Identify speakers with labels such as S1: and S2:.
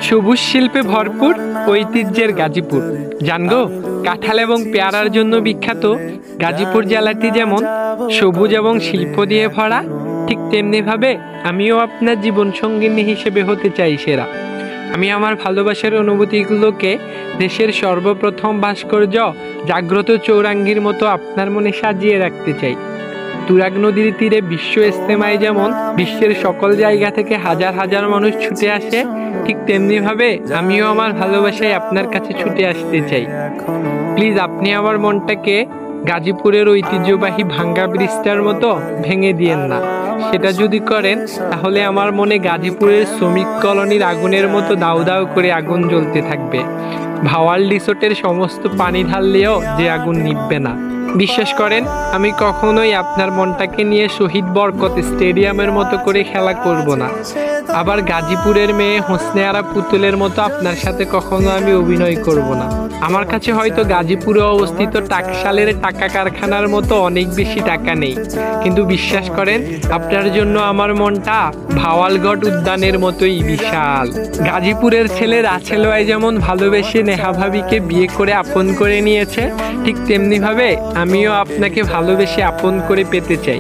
S1: সবুজ শিল্পে ভরপুর ঐতিহ্যের গাজীপুর। জানগো, কাঁঠাল এবং পেয়ারার জন্য বিখ্যাত গাজীপুর জেলাটি যেমন সবুজ এবং শিল্প দিয়ে ভরা, ঠিক তেমনিভাবে আমিও আপনার জীবন সঙ্গিনী হিসেবে হতে চাই সেরা। আমি আমার ভালোবাসার অনুভূতিগুলোকে দেশের সর্বপ্রথম ভাস্কর্য জাগ্রত চৌরাঙ্গীর মতো আপনার মনে সাজিয়ে রাখতে চাই। তুরাগ নদীর তীরে বিশ্ব ইজতেমায় যেমন বিশ্বের সকল জায়গা থেকে হাজার হাজার মানুষ ছুটে আসে, ঠিক তেমনিভাবে আমিও আমার ভালোবাসায় আপনার কাছে ছুটে আসতে চাই। প্লিজ আপনি আমার মনটাকে গাজীপুরের ঐতিহ্যবাহী ভাঙ্গা ব্রিজটার মতো ভেঙে দিয়েন না। সেটা যদি করেন তাহলে আমার মনে গাজীপুরের শ্রমিক কলোনির আগুনের মতো দাউ দাউ করে আগুন জ্বলতে থাকবে। ভাওয়াল রিসোর্টের সমস্ত পানি ঢাললেও যে আগুন নিভবে না। বিশ্বাস করেন, আমি কখনোই আপনার মনটাকে নিয়ে শহীদ বরকত স্টেডিয়ামের মতো করে খেলা করব না। আবার গাজীপুরের মেয়ে হোসনে আরা পুতুলের মতো আপনার সাথে কখনো আমি অভিনয় করব না। আমার কাছে হয়তো গাজীপুরে অবস্থিত টাকশালের টাকা কারখানার মতো অনেক বেশি টাকা নেই, কিন্তু বিশ্বাস করেন আপনার জন্য আমার মনটা ভাওয়ালগড় উদ্যানের মতোই বিশাল। গাজীপুরের ছেলে রাছেল ভাই যেমন ভালোবেসে নেহা ভাবিকে বিয়ে করে আপন করে নিয়েছে, ঠিক তেমনিভাবে আমিও আপনাকে ভালোবেসে আপন করে পেতে চাই।